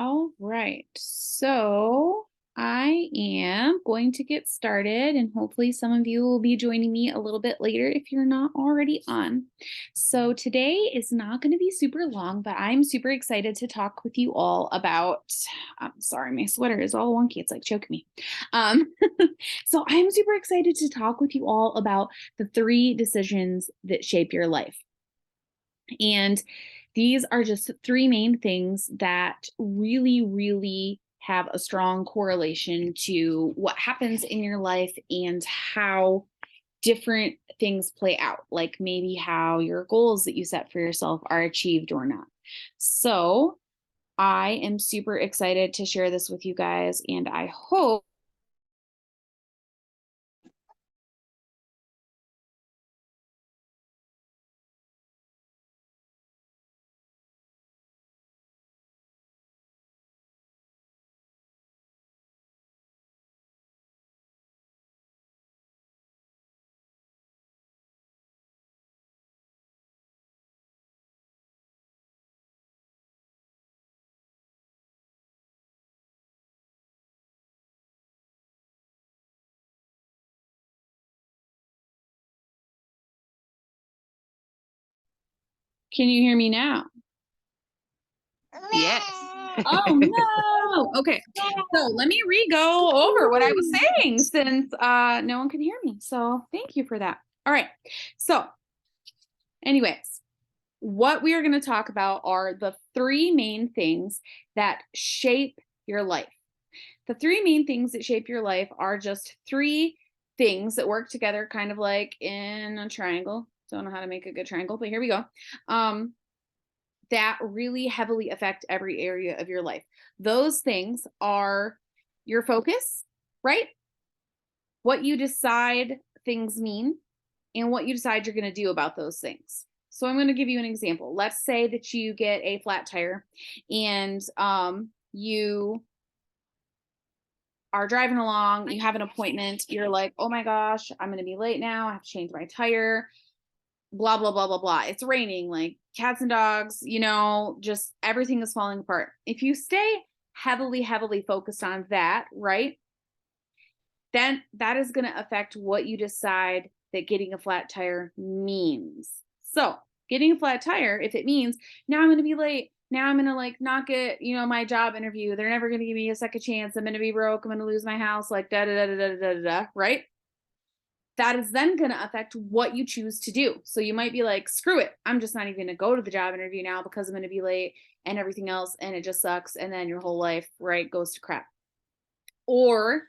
All right. So I am going to get started, and hopefully, some of you will be joining me a little bit later if you're not already on. So today is not going to be super long, but I'm super excited to talk with you all about. I'm sorry, my sweater is all wonky. It's like choking me. Um, so I'm super excited to talk with you all about the three decisions that shape your life. And these are just three main things that really, really have a strong correlation to what happens in your life and how different things play out, like maybe how your goals that you set for yourself are achieved or not. So, I am super excited to share this with you guys, and I hope. Can you hear me now? Yes. Oh no. Okay. So let me re-go over what I was saying since no one can hear me. So thank you for that. All right. So, anyways, what we are going to talk about are the three main things that shape your life. The three main things that shape your life are just three things that work together, kind of like in a triangle. Don't know how to make a good triangle, but here we go. Um, that really heavily affect every area of your life. Those things are your focus, right? What you decide things mean, and what you decide you're going to do about those things. So I'm going to give you an example. Let's say that you get a flat tire and you are driving along, you have an appointment, you're like, oh my gosh, I'm going to be late now. I have to change my tire, blah, blah, blah, blah, blah. It's raining, like cats and dogs, just everything is falling apart. If you stay heavily, heavily focused on that, right? Then that is going to affect what you decide that getting a flat tire means. So, getting a flat tire, if it means now I'm going to be late, now I'm going to like not get, my job interview, they're never going to give me a second chance, I'm going to be broke, I'm going to lose my house, like da da da da da da da, right? That is then going to affect what you choose to do. So you might be like, screw it, I'm just not even going to go to the job interview now because I'm going to be late and everything else, and it just sucks, and then your whole life, right, goes to crap. Or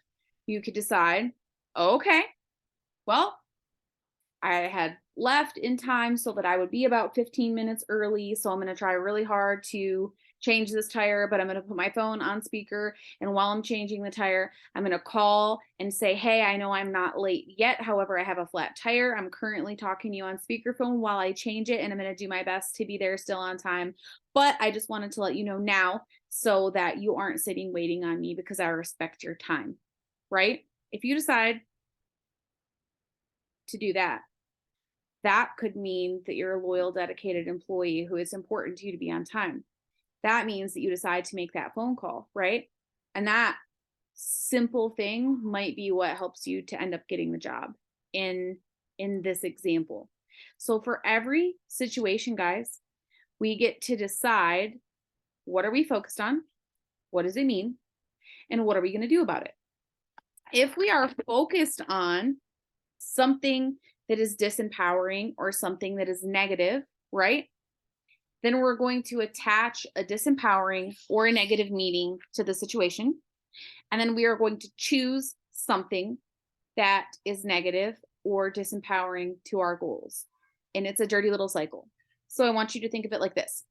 you could decide, okay, well, I had left in time so that I would be about 15 minutes early. So I'm going to try really hard to change this tire, but I'm going to put my phone on speaker. And while I'm changing the tire, I'm going to call and say, hey, I know I'm not late yet. However, I have a flat tire. I'm currently talking to you on speakerphone while I change it, and I'm going to do my best to be there still on time. But I just wanted to let you know now so that you aren't sitting waiting on me because I respect your time, right? If you decide to do that, that could mean that you're a loyal, dedicated employee who it's important to you to be on time. That means that you decide to make that phone call, right? And that simple thing might be what helps you to end up getting the job in this example. So for every situation, guys, we get to decide, what are we focused on? What does it mean? And what are we going to do about it? If we are focused on something that is disempowering or something that is negative, right? Then we're going to attach a disempowering or a negative meaning to the situation. And then we are going to choose something that is negative or disempowering to our goals. And it's a dirty little cycle. So I want you to think of it like this.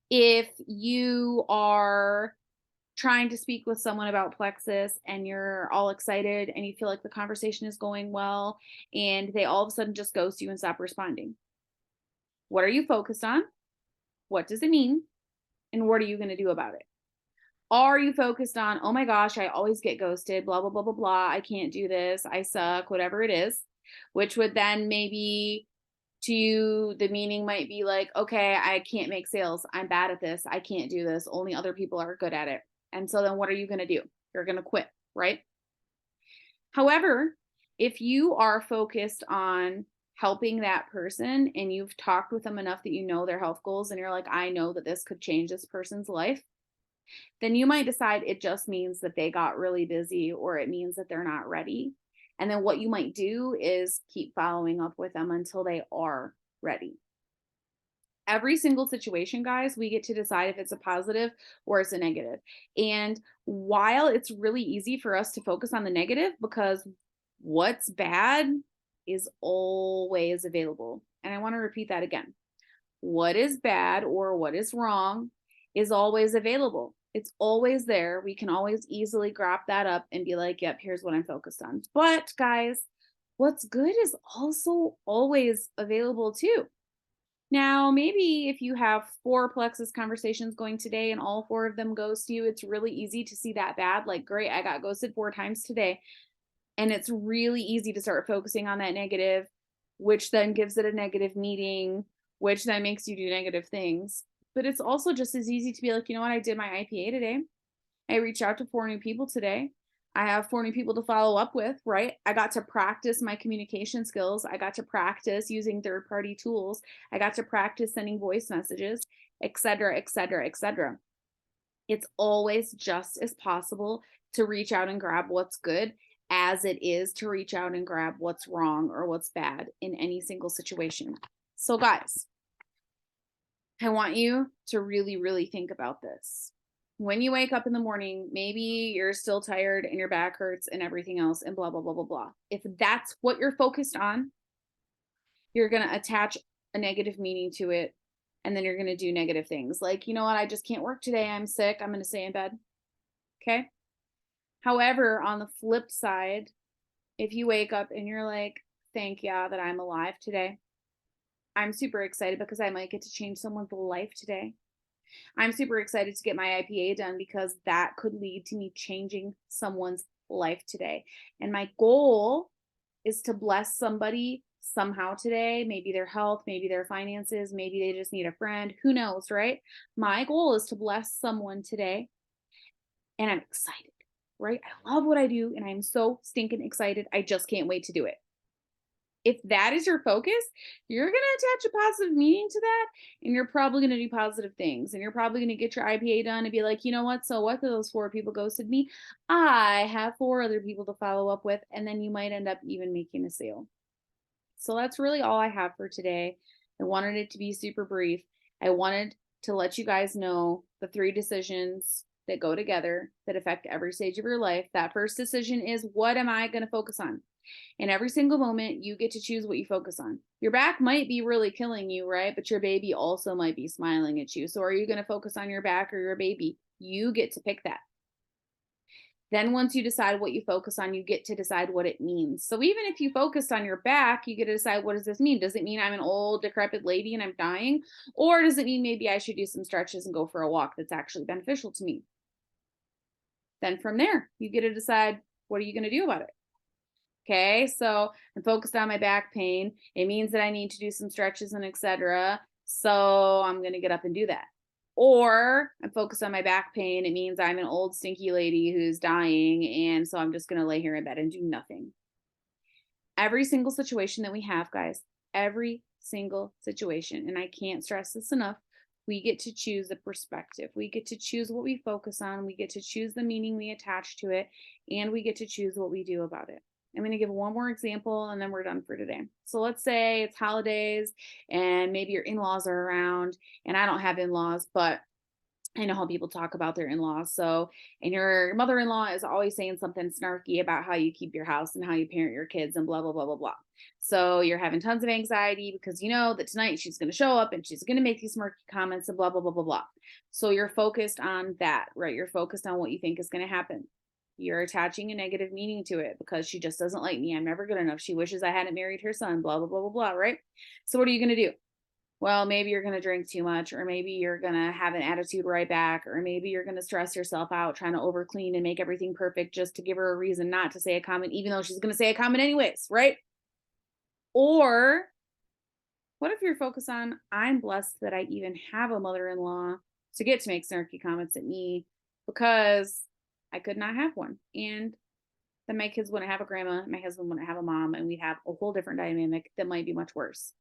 If you are trying to speak with someone about plexus and you're all excited and you feel like the conversation is going well, and they all of a sudden just ghost you and stop responding, what are you focused on? What does it mean? And what are you going to do about it? Are you focused on, oh my gosh, I always get ghosted, blah, blah, blah, blah, blah, I can't do this, I suck, whatever it is, which would then maybe To you, the meaning might be like, okay, I can't make sales. I'm bad at this. I can't do this. Only other people are good at it. And so then what are you going to do? You're going to quit, right? However, if you are focused on helping that person and you've talked with them enough that you know their health goals and you're like, I know that this could change this person's life, then you might decide it just means that they got really busy or it means that they're not ready. And then what you might do is keep following up with them until they are ready. Every single situation, guys, we get to decide if it's a positive or it's a negative. And while it's really easy for us to focus on the negative because what's bad is always available. And I want to repeat that again. What is bad or what is wrong is always available. It's always there. We can always easily grab that up and be like, yep, here's what I'm focused on. But guys, what's good is also always available too. Now, maybe if you have 4 plexus conversations going today and all 4 of them ghost you, it's really easy to see that bad. Like, great, I got ghosted 4 times today. And it's really easy to start focusing on that negative, which then gives it a negative meaning, which then makes you do negative things. But it's also just as easy to be like, you know what, I did my IPA today. I reached out to 4 new people today. I have 4 new people to follow up with, right? I got to practice my communication skills. I got to practice using third-party tools. I got to practice sending voice messages, et cetera, et cetera, et cetera. It's always just as possible to reach out and grab what's good as it is to reach out and grab what's wrong or what's bad in any single situation. So guys, I want you to really, really think about this. When you wake up in the morning, maybe you're still tired and your back hurts and everything else and blah, blah, blah, blah, blah. If that's what you're focused on, you're going to attach a negative meaning to it. And then you're going to do negative things like, you know what, I just can't work today. I'm sick. I'm going to stay in bed. Okay. However, on the flip side, if you wake up and you're like, thank God that I'm alive today. I'm super excited because I might get to change someone's life today. I'm super excited to get my IPA done because that could lead to me changing someone's life today. And my goal is to bless somebody somehow today, maybe their health, maybe their finances, maybe they just need a friend, who knows, right? My goal is to bless someone today. And I'm excited, right? I love what I do and I'm so stinking excited. I just can't wait to do it. If that is your focus, you're going to attach a positive meaning to that and you're probably going to do positive things and you're probably going to get your IPA done and be like, you know what? So what, those 4 people ghosted me? I have 4 other people to follow up with, and then you might end up even making a sale. So that's really all I have for today. I wanted it to be super brief. I wanted to let you guys know the 3 decisions that go together that affect every stage of your life. That first decision is, what am I going to focus on? In every single moment, you get to choose what you focus on. Your back might be really killing you, right? But your baby also might be smiling at you. So are you going to focus on your back or your baby? You get to pick that. Then once you decide what you focus on, you get to decide what it means. So even if you focused on your back, you get to decide, what does this mean? Does it mean I'm an old, decrepit lady and I'm dying? Or does it mean maybe I should do some stretches and go for a walk that's actually beneficial to me? Then from there, you get to decide, what are you going to do about it? Okay, so I'm focused on my back pain. It means that I need to do some stretches and etc. So I'm going to get up and do that. Or I'm focused on my back pain. It means I'm an old stinky lady who's dying. And so I'm just going to lay here in bed and do nothing. Every single situation that we have, guys, every single situation, and I can't stress this enough, we get to choose the perspective. We get to choose what we focus on. We get to choose the meaning we attach to it. And we get to choose what we do about it. I'm going to give one more example and then we're done for today. So let's say it's holidays and maybe your in-laws are around, and I don't have in-laws, but I know how people talk about their in-laws. So, and your mother-in-law is always saying something snarky about how you keep your house and how you parent your kids and blah, blah, blah, blah, blah. So you're having tons of anxiety because you know that tonight she's going to show up and she's going to make these smirky comments and blah, blah, blah, blah, blah. So you're focused on that, right? You're focused on what you think is going to happen. You're attaching a negative meaning to it because she just doesn't like me. I'm never good enough. She wishes I hadn't married her son, blah, blah, blah, blah, blah, right? So what are you going to do? Well, maybe you're going to drink too much, or maybe you're going to have an attitude right back, or maybe you're going to stress yourself out trying to over clean and make everything perfect just to give her a reason not to say a comment, even though she's going to say a comment anyways, right? Or What if you're focused on, I'm blessed that I even have a mother in law to get to make snarky comments at me because I could not have one. And then my kids wouldn't have a grandma, my husband wouldn't have a mom, and we'd have a whole different dynamic that might be much worse.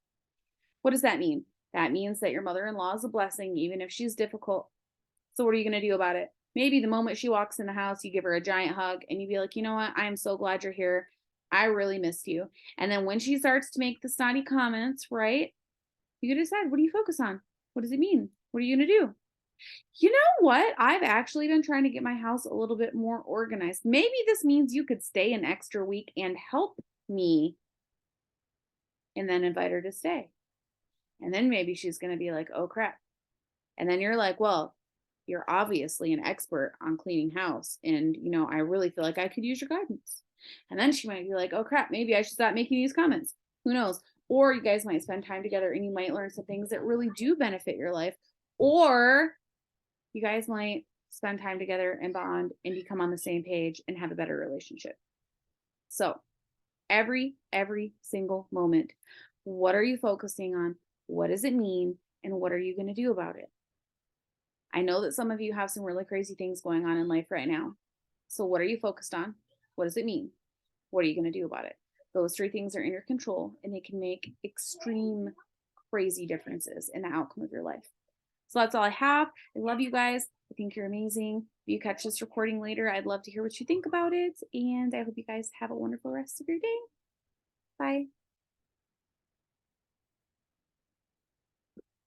What does that mean? That means that your mother in law is a blessing, even if she's difficult. So, what are you going to do about it? Maybe the moment she walks in the house, you give her a giant hug and you be like, you know what? I am so glad you're here. I really missed you. And then when she starts to make the snotty comments, right? You can decide, what do you focus on? What does it mean? What are you going to do? You know what? I've actually been trying to get my house a little bit more organized. Maybe this means you could stay an extra week and help me and then invite her to stay. And then maybe she's going to be like, oh crap. And then you're like, well, you're obviously an expert on cleaning house. And, I really feel like I could use your guidance. And then she might be like, oh crap, maybe I should stop making these comments. Who knows? Or you guys might spend time together and you might learn some things that really do benefit your life. Or you guys might spend time together and bond and become on the same page and have a better relationship. So every single moment, what are you focusing on? What does it mean? And what are you going to do about it? I know that some of you have some really crazy things going on in life right now. So what are you focused on? What does it mean? What are you going to do about it? Those three things are in your control and they can make extreme crazy differences in the outcome of your life. So that's all I have. I love you guys. I think you're amazing. If you catch this recording later, I'd love to hear what you think about it. And I hope you guys have a wonderful rest of your day. Bye.